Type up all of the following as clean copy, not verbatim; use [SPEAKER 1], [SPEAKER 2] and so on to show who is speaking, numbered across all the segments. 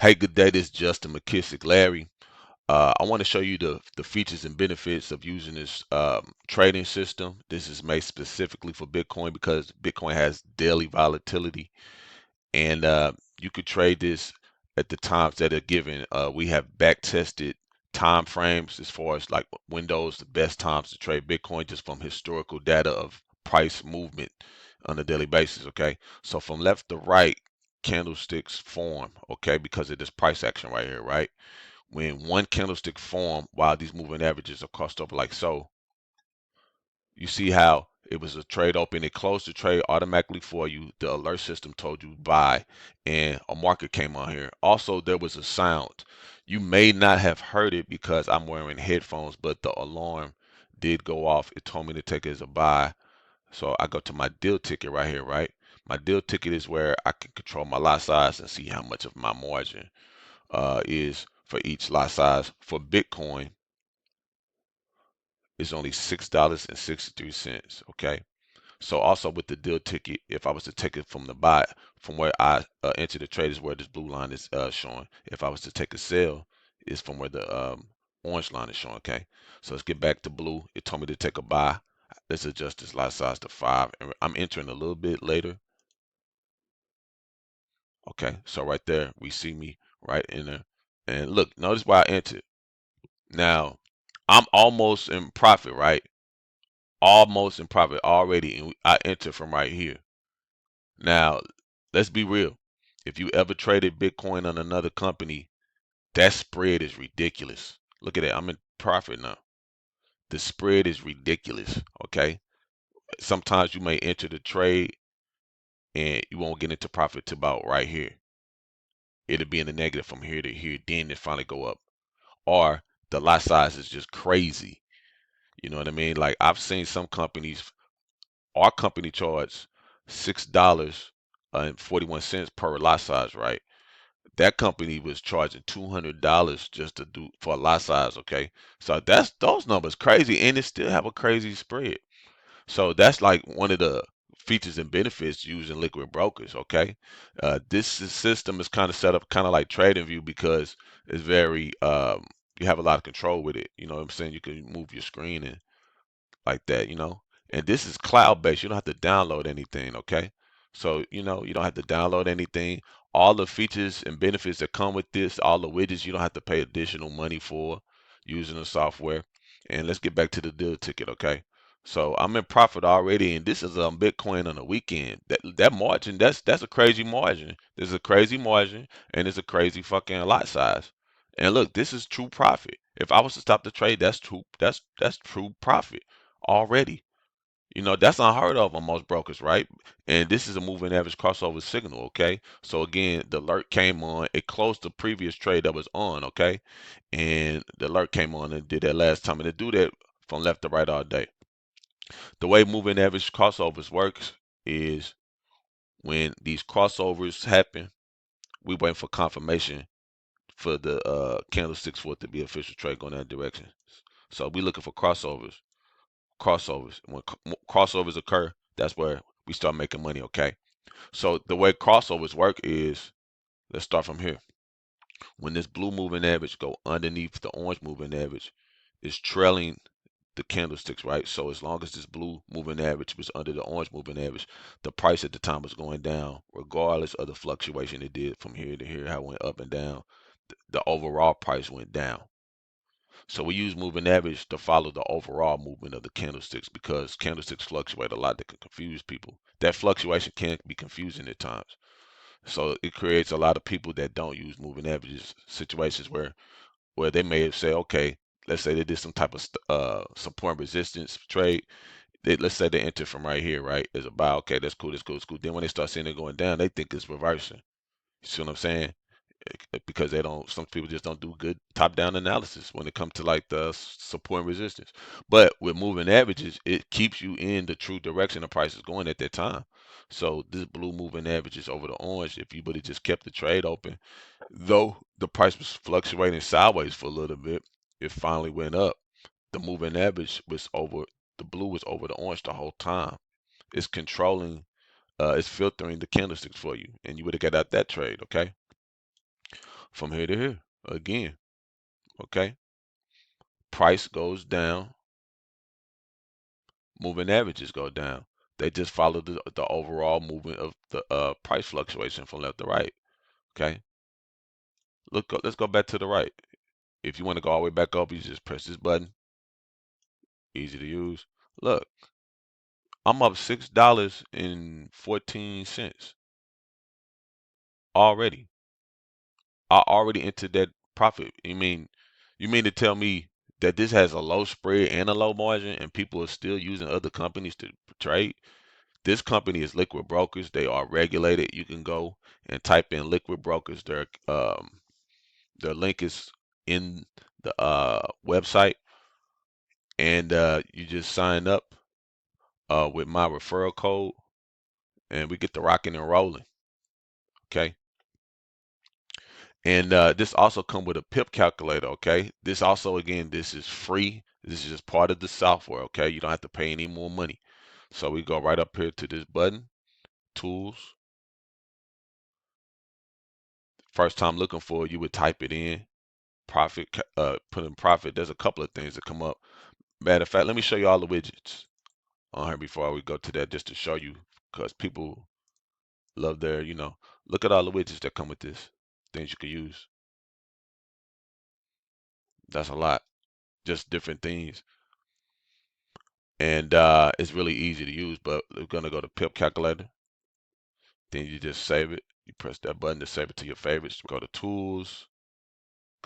[SPEAKER 1] Hey, good day. This is Justin McKissick, Larry. I want to show you the features and benefits of using this trading system. This is made specifically for Bitcoin because Bitcoin has daily volatility, and you could trade this at the times that are given. We have back tested time frames as far as like windows, the best times to trade Bitcoin just from historical data of price movement on a daily basis. Okay, so from left to right, candlesticks form. Okay, because of this price action right here, right? When one candlestick form while these moving averages are crossed over like so, you see how it was a trade open, it closed the trade automatically for you. The alert system told you buy, and a market came on here. Also, there was a sound. You may not have heard it because I'm wearing headphones, but the alarm did go off. It told me to take it as a buy. So I go to my deal ticket right here, right? My deal ticket is where I can control my lot size and see how much of my margin is for each lot size. For Bitcoin, it's only $6.63. Okay. So also with the deal ticket, if I was to take it from the buy, from where I enter the trade is where this blue line is showing. If I was to take a sell, it's from where the orange line is showing. Okay. So let's get back to blue. It told me to take a buy. Let's adjust this lot size to 5. And I'm entering a little bit later. Okay. So right there, we see me right in there. And look, notice why I entered. Now, I'm almost in profit, right? Almost in profit already, and I enter from right here. Now, let's be real. If you ever traded Bitcoin on another company, that spread is ridiculous. Look at that. I'm in profit now. The spread is ridiculous. Okay. Sometimes you may enter the trade and you won't get into profit to about right here. It'll be in the negative from here to here. Then it finally go up. Or the lot size is just crazy. You know what I mean? Like I've seen some companies, our company charged $6.41 per lot size, right? That company was charging $200 just to do for a lot size, okay? So that's those numbers crazy, and it still have a crazy spread. So that's like one of the features and benefits using liquid brokers, okay? System is kind of set up kind of like TradingView because it's very you have a lot of control with it. You know what I'm saying? You can move your screen and like that, you know. And this is cloud based. You don't have to download anything, okay? So, you don't have to download anything. All the features and benefits that come with this, all the widgets, you don't have to pay additional money for using the software. And let's get back to the deal ticket, okay? So I'm in profit already, and this is Bitcoin on the weekend. That margin, that's a crazy margin. There's a crazy margin, and it's a crazy fucking lot size. And look, this is true profit. If I was to stop the trade, that's true profit already. That's unheard of on most brokers, right? And this is a moving average crossover signal, okay? So again, the alert came on, it closed the previous trade that was on, okay? And the alert came on and did that last time, and it do that from left to right all day. The way moving average crossovers works is when these crossovers happen, we wait for confirmation for the candlesticks for it to be official trade going that direction. So we looking for crossovers. When crossovers occur, that's where we start making money, okay? So the way crossovers work is, let's start from here. When this blue moving average go underneath the orange moving average, it's trailing the candlesticks, right? So as long as this blue moving average was under the orange moving average, the price at the time was going down, regardless of the fluctuation it did from here to here, how it went up and down. The overall price went down. So we use moving average to follow the overall movement of the candlesticks because candlesticks fluctuate a lot that can confuse people. That fluctuation can be confusing at times. So it creates a lot of people that don't use moving averages, situations where they may have said, okay, let's say they did some type of support and resistance trade. Let's say they enter from right here, right? As a buy, okay, that's cool, that's cool, that's cool. Then when they start seeing it going down, they think it's reversing. You see what I'm saying? Because they don't, some people just don't do good top down analysis when it comes to like the support and resistance. But with moving averages, it keeps you in the true direction the price is going at that time. So this blue moving averages over the orange, if you would have just kept the trade open, though the price was fluctuating sideways for a little bit, it finally went up. The moving average was over, the blue was over the orange the whole time. It's controlling, it's filtering the candlesticks for you, and you would have got out that trade, okay? from here to here again. Okay, price goes down, moving averages go down. They just follow the overall movement of the price fluctuation from left to right. Okay, let's go back to the right. If you want to go all the way back up, you just press this button. Easy to use. Look, I'm up $6.14 already. I already entered that profit. You mean to tell me that this has a low spread and a low margin, and people are still using other companies to trade? This company is Liquid Brokers. They are regulated. You can go and type in Liquid Brokers. Their link is in the website, and you just sign up with my referral code, and we get the rocking and rolling. Okay. And this also come with a pip calculator. Okay. This also, again, this is free. This is just part of the software. Okay. You don't have to pay any more money. So we go right up here to this button, tools. First time looking for it, you would type it in. Profit, put in profit. There's a couple of things that come up. Matter of fact, let me show you all the widgets on here before we go to that, just to show you, because people love look at all the widgets that come with this, things you can use. That's a lot, just different things. And it's really easy to use, but we're gonna go to pip calculator. Then you just save it. You press that button to save it to your favorites. Go to tools.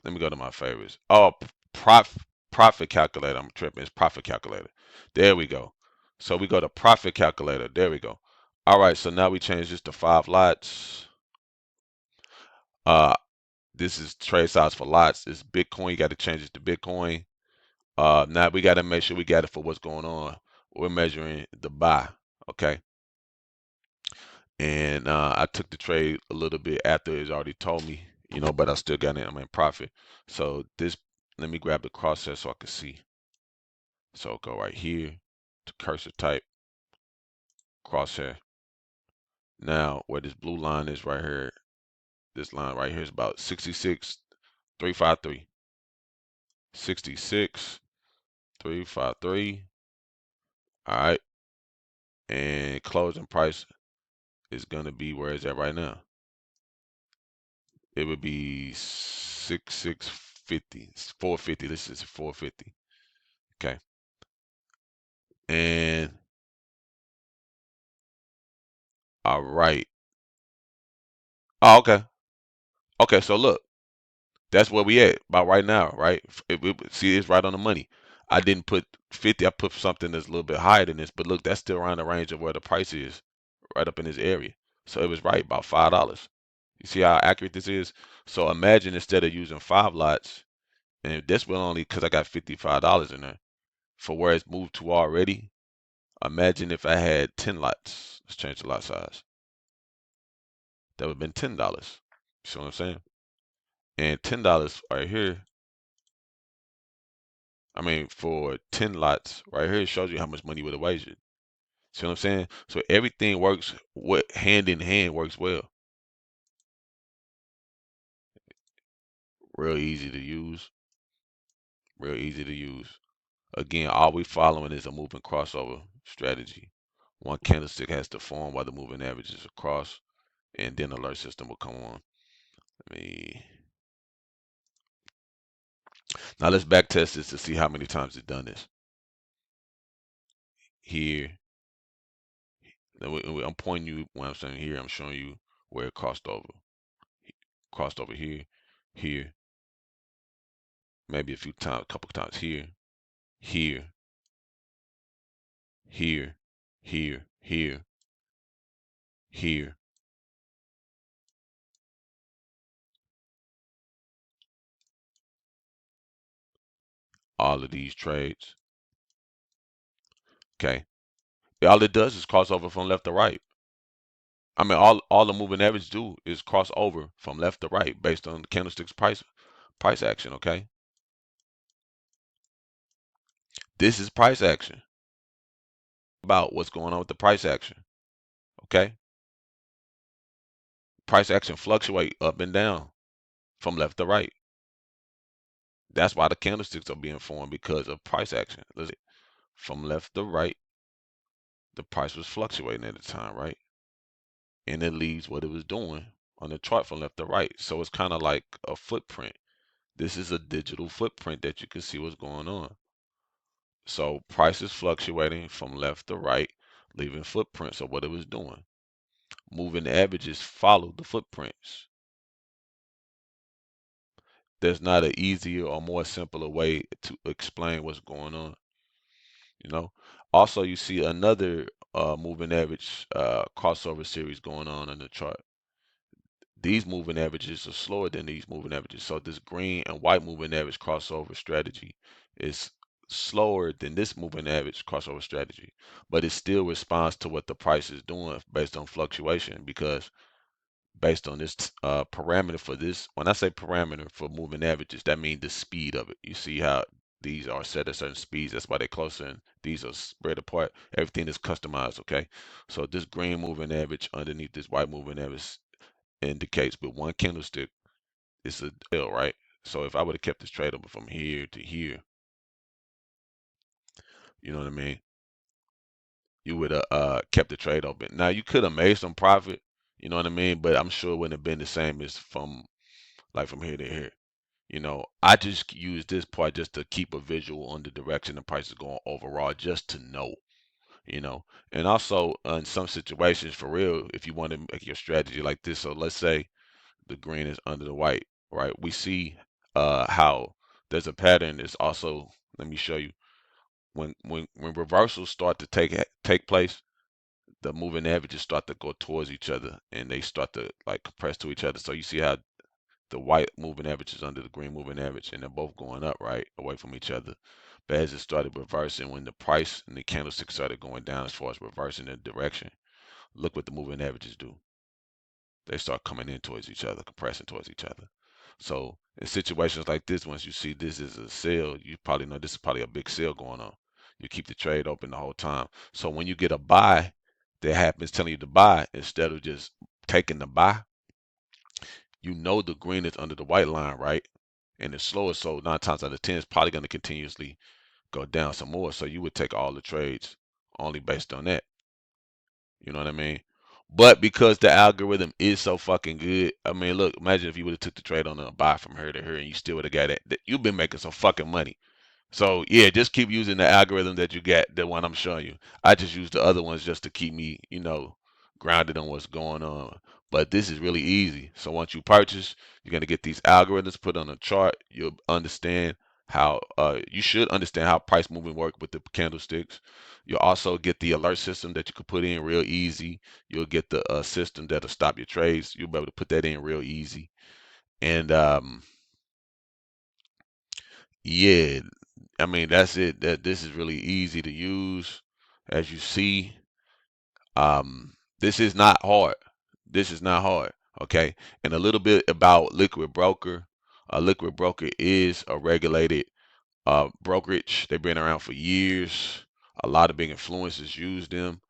[SPEAKER 1] Let me go to my favorites. Oh, profit calculator. I'm tripping. It's profit calculator. There we go. So we go to profit calculator. There we go. All right. So now we change this to 5 lots. Uh, this is trade size for lots. It's Bitcoin. You got to change it to Bitcoin. Now we got to make sure we got it for what's going on. We're measuring the buy. Okay. And I took the trade a little bit after it's already told me, but I still got it. I'm in profit. So let me grab the crosshair so I can see. So go right here to cursor type, crosshair. Now where this blue line is right here, this line right here is about 66,353. 66,353. All right. And closing price is gonna be, where is that right now? It would be 6650. 450. This is 450. Okay. And all right. Oh, okay. Okay, so look, that's where we at about right now, right? See, it's right on the money. I didn't put 50, I put something that's a little bit higher than this, but look, that's still around the range of where the price is, right up in this area. So it was right about $5. You see how accurate this is? So imagine, instead of using 5 lots, and this will only because I got $55 in there for where it's moved to already. Imagine if I had 10 lots. Let's change the lot size. That would have been $10. You see what I'm saying? And $10 right here, I mean, for 10 lots right here, it shows you how much money you would have wagered. See what I'm saying? So everything works, what hand in hand works well. Real easy to use. Real easy to use. Again, all we following is a moving crossover strategy. One candlestick has to form while the moving average is across, and then the alert system will come on. Let me Now let's back test this to see how many times it's done this. Here, I'm pointing you when I'm saying here, I'm showing you where it crossed over. Crossed over here, here, maybe a few times, a couple times here, here, here, here, here, here. All of these trades. Okay. All it does is cross over from left to right. I mean, all the moving average do is cross over from left to right based on the candlestick's price action. Okay. This is price action. About what's going on with the price action. Okay. Price action fluctuate up and down. from left to right. That's why the candlesticks are being formed because of price action. Listen, from left to right, the price was fluctuating at the time, right? And it leaves what it was doing on the chart from left to right. So it's kind of like a footprint. This is a digital footprint that you can see what's going on. So price is fluctuating from left to right, leaving footprints of what it was doing. Moving averages follow the footprints. There's not an easier or more simpler way to explain what's going on, you know. Also, you see another moving average crossover series going on in the chart. These moving averages are slower than these moving averages. So this green and white moving average crossover strategy is slower than this moving average crossover strategy, but it still responds to what the price is doing based on fluctuation because based on this parameter for this, when I say parameter for moving averages, that means the speed of it. You see how these are set at certain speeds. That's why they're closer and these are spread apart. Everything is customized, okay? So this green moving average underneath this white moving average indicates with one candlestick, it's a L, right? So if I would have kept this trade open from here to here, you know what I mean? You would have kept the trade open. Now you could have made some profit, you know what I mean? But I'm sure it wouldn't have been the same as from like from here to here. You know, I just use this part just to keep a visual on the direction the price is going overall, just to know, you know. And also in some situations, for real, if you want to make your strategy like this, so let's say the green is under the white, right? We see how there's a pattern. It's also, let me show you, when reversals start to take place, the moving averages start to go towards each other and they start to like compress to each other. So you see how the white moving average is under the green moving average, and they're both going up, right, away from each other. But as it started reversing, when the price and the candlestick started going down as far as reversing the direction, look what the moving averages do. They start coming in towards each other, compressing towards each other. So in situations like this, once you see this is a sale, you probably know this is probably a big sale going on. You keep the trade open the whole time. So when you get a buy that happens telling you to buy, instead of just taking the buy, you know the green is under the white line, right? And it's slower, so 9 times out of 10 it's probably going to continuously go down some more. So you would take all the trades only based on that. You know what I mean? But because the algorithm is so fucking good, I mean, look, imagine if you would have took the trade on a buy from here to here and you still would have got it. You've been making some fucking money. So yeah, just keep using the algorithm that you got, the one I'm showing you. I just use the other ones just to keep me, grounded on what's going on. But this is really easy. So once you purchase, you're gonna get these algorithms put on a chart. You'll understand how you should understand how price movement work with the candlesticks. You'll also get the alert system that you could put in real easy. You'll get the system that'll stop your trades. You'll be able to put that in real easy. And yeah, I mean, that's it. That this is really easy to use. As you see, this is not hard. This is not hard. Okay. And a little bit about Liquid Broker. Liquid Broker is a regulated brokerage. They've been around for years. A lot of big influencers use them.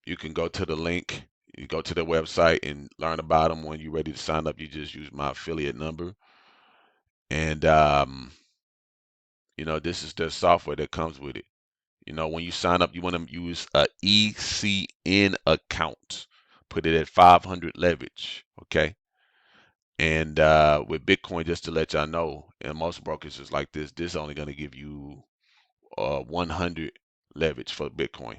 [SPEAKER 1] You can go to the link. You go to their website and learn about them. When you're ready to sign up, you just use my affiliate number. And this is the software that comes with it. When you sign up, you want to use a ECN account. Put it at 500 leverage, okay? And with Bitcoin, just to let y'all know, and most brokers is like this only going to give you 100 leverage for Bitcoin.